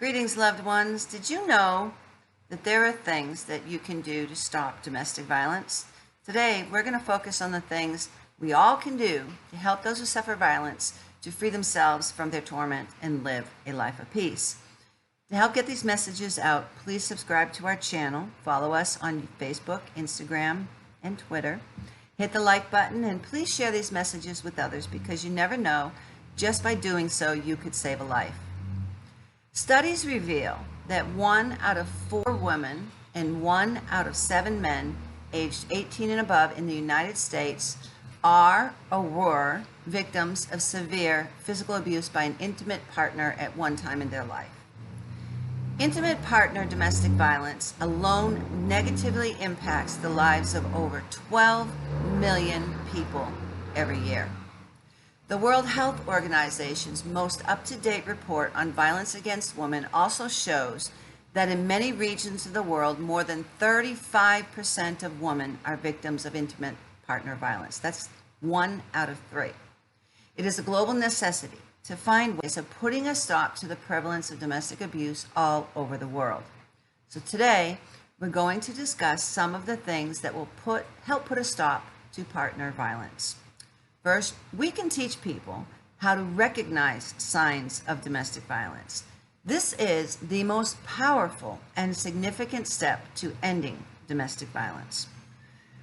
Greetings, loved ones. Did you know that there are things that you can do to stop domestic violence? Today, we're going to focus on the things we all can do to help those who suffer violence to free themselves from their torment and live a life of peace. To help get these messages out, please subscribe to our channel, follow us on Facebook, Instagram, and Twitter. Hit the like button and please share these messages with others because you never know, just by doing so, you could save a life. Studies reveal that 1 out of 4 women and 1 out of 7 men aged 18 and above in the United States are or were victims of severe physical abuse by an intimate partner at one time in their life. Intimate partner domestic violence alone negatively impacts the lives of over 12 million people every year. The World Health Organization's most up-to-date report on violence against women also shows that in many regions of the world, more than 35% of women are victims of intimate partner violence. That's 1 out of 3. It is a global necessity to find ways of putting a stop to the prevalence of domestic abuse all over the world. So today, we're going to discuss some of the things that will help put a stop to partner violence. First, we can teach people how to recognize signs of domestic violence. This is the most powerful and significant step to ending domestic violence.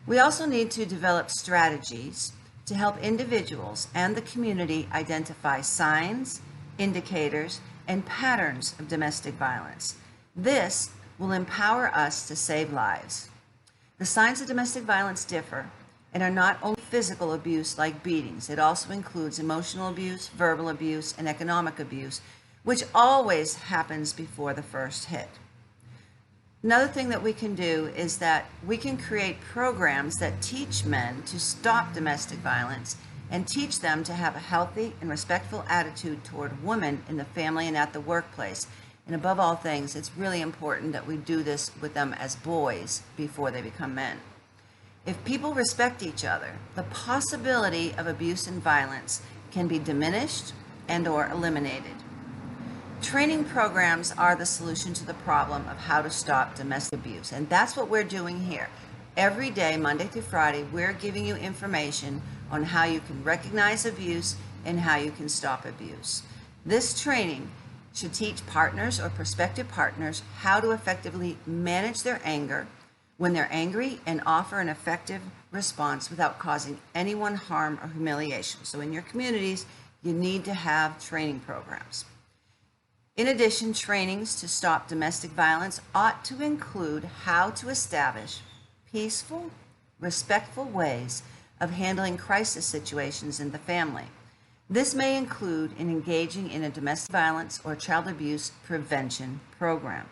We also need to develop strategies to help individuals and the community identify signs, indicators, and patterns of domestic violence. This will empower us to save lives. The signs of domestic violence differ and are not only physical abuse like beatings. It also includes emotional abuse, verbal abuse, and economic abuse, which always happens before the first hit. Another thing that we can do is that we can create programs that teach men to stop domestic violence and teach them to have a healthy and respectful attitude toward women in the family and at the workplace. And above all things, it's really important that we do this with them as boys before they become men. If people respect each other, the possibility of abuse and violence can be diminished and/or eliminated. Training programs are the solution to the problem of how to stop domestic abuse, and that's what we're doing here. Every day, Monday through Friday, we're giving you information on how you can recognize abuse and how you can stop abuse. This training should teach partners or prospective partners how to effectively manage their anger when they're angry and offer an effective response without causing anyone harm or humiliation. So in your communities, you need to have training programs. In addition, trainings to stop domestic violence ought to include how to establish peaceful, respectful ways of handling crisis situations in the family. This may include in engaging in a domestic violence or child abuse prevention program.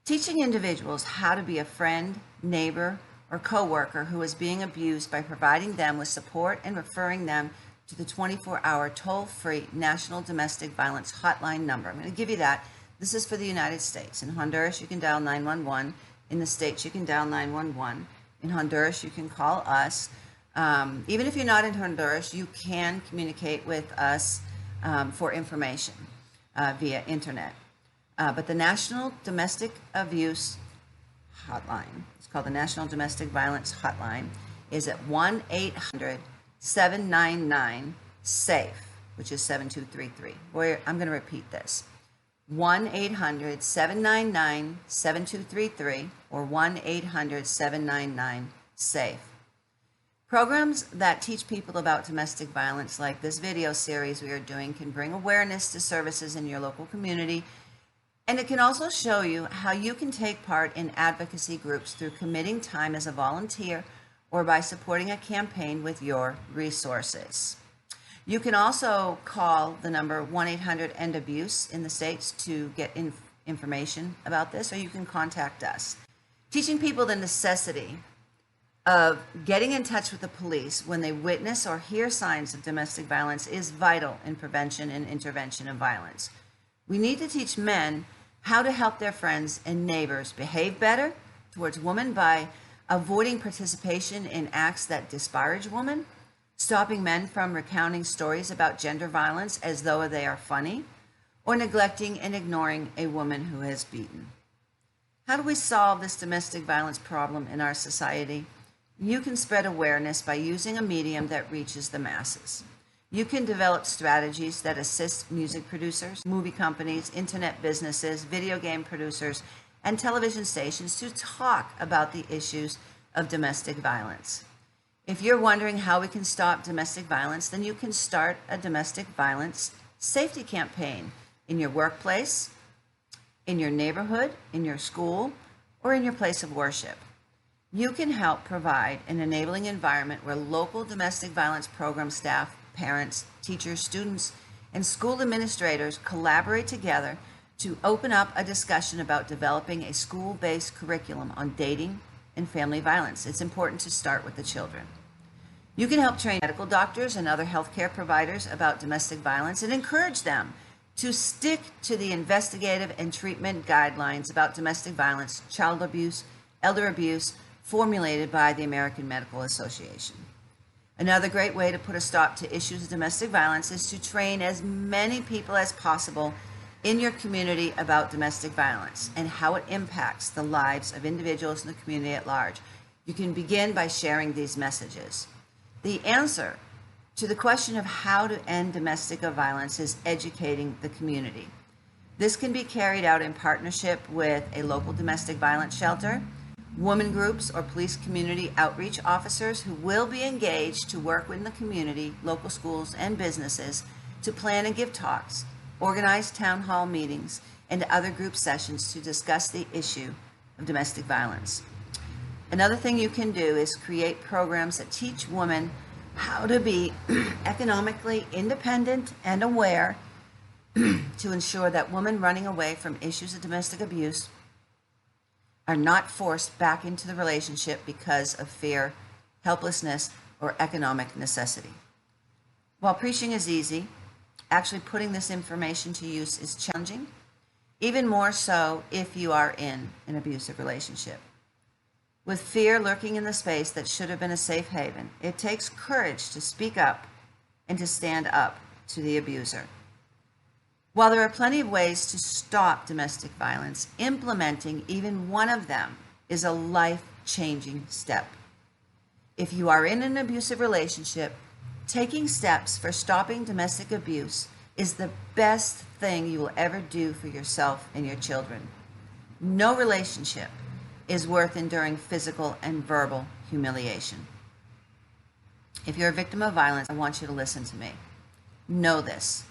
Teaching individuals how to be a friend, neighbor, or coworker who is being abused by providing them with support and referring them to the 24-hour toll-free National Domestic Violence Hotline number. I'm going to give you that. This is for the United States. In Honduras, you can dial 911. In the States, you can dial 911. In Honduras, you can call us. Even if you're not in Honduras, you can communicate with us for information via internet. But the National Domestic Abuse Hotline, it's called the National Domestic Violence Hotline, is at 1-800-799-SAFE, which is 7233. I'm going to repeat this. 1-800-799-7233 or 1-800-799-SAFE. Programs that teach people about domestic violence, like this video series we are doing, can bring awareness to services in your local community. And it can also show you how you can take part in advocacy groups through committing time as a volunteer or by supporting a campaign with your resources. You can also call the number 1-800-END-ABUSE in the States to get information about this, or you can contact us. Teaching people the necessity of getting in touch with the police when they witness or hear signs of domestic violence is vital in prevention and intervention of violence. We need to teach men how to help their friends and neighbors behave better towards women by avoiding participation in acts that disparage women, stopping men from recounting stories about gender violence as though they are funny, or neglecting and ignoring a woman who has beaten. How do we solve this domestic violence problem in our society? You can spread awareness by using a medium that reaches the masses. You can develop strategies that assist music producers, movie companies, internet businesses, video game producers, and television stations to talk about the issues of domestic violence. If you're wondering how we can stop domestic violence, then you can start a domestic violence safety campaign in your workplace, in your neighborhood, in your school, or in your place of worship. You can help provide an enabling environment where local domestic violence program staff, parents, teachers, students, and school administrators collaborate together to open up a discussion about developing a school-based curriculum on dating and family violence. It's important to start with the children. You can help train medical doctors and other healthcare providers about domestic violence and encourage them to stick to the investigative and treatment guidelines about domestic violence, child abuse, elder abuse, formulated by the American Medical Association. Another great way to put a stop to issues of domestic violence is to train as many people as possible in your community about domestic violence and how it impacts the lives of individuals in the community at large. You can begin by sharing these messages. The answer to the question of how to end domestic violence is educating the community. This can be carried out in partnership with a local domestic violence shelter, women groups, or police community outreach officers who will be engaged to work within the community, local schools, and businesses to plan and give talks, organize town hall meetings, and other group sessions to discuss the issue of domestic violence. Another thing you can do is create programs that teach women how to be economically independent and aware to ensure that women running away from issues of domestic abuse are not forced back into the relationship because of fear, helplessness, or economic necessity. While preaching is easy, actually putting this information to use is challenging, even more so if you are in an abusive relationship. With fear lurking in the space that should have been a safe haven, it takes courage to speak up and to stand up to the abuser. While there are plenty of ways to stop domestic violence, implementing even one of them is a life-changing step. If you are in an abusive relationship, taking steps for stopping domestic abuse is the best thing you will ever do for yourself and your children. No relationship is worth enduring physical and verbal humiliation. If you're a victim of violence, I want you to listen to me. Know this.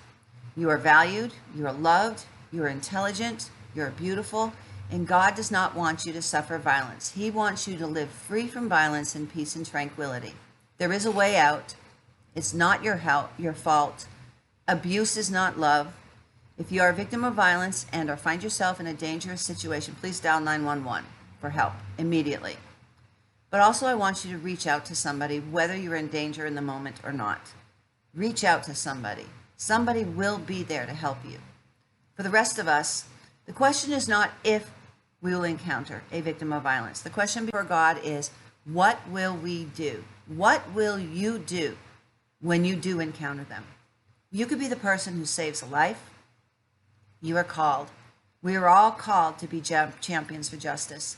You are valued, you are loved, you are intelligent, you are beautiful, and God does not want you to suffer violence. He wants you to live free from violence in peace and tranquility. There is a way out. It's not your fault. Abuse is not love. If you are a victim of violence and or find yourself in a dangerous situation, please dial 911 for help immediately. But also I want you to reach out to somebody, whether you're in danger in the moment or not. Reach out to somebody. Somebody will be there to help you. For the rest of us, the question is not if we will encounter a victim of violence. The question before God is, what will we do? What will you do when you do encounter them? You could be the person who saves a life. You are called. We are all called to be champions for justice.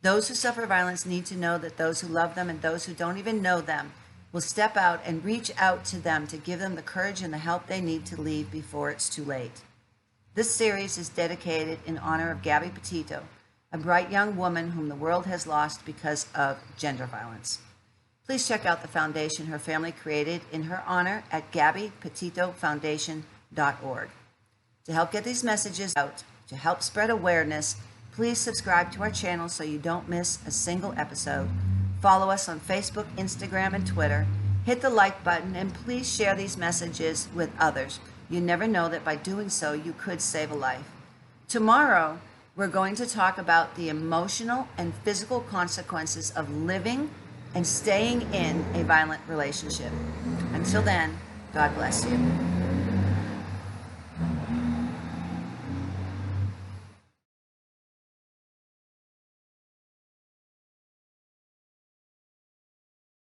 Those who suffer violence need to know that those who love them and those who don't even know them will step out and reach out to them to give them the courage and the help they need to leave before it's too late. This series is dedicated in honor of Gabby Petito, a bright young woman whom the world has lost because of gender violence. Please check out the foundation her family created in her honor at GabbyPetitoFoundation.org. To help get these messages out, to help spread awareness, please subscribe to our channel so you don't miss a single episode. Follow us on Facebook, Instagram, and Twitter. Hit the like button and please share these messages with others. You never know that by doing so, you could save a life. Tomorrow, we're going to talk about the emotional and physical consequences of living and staying in a violent relationship. Until then, God bless you.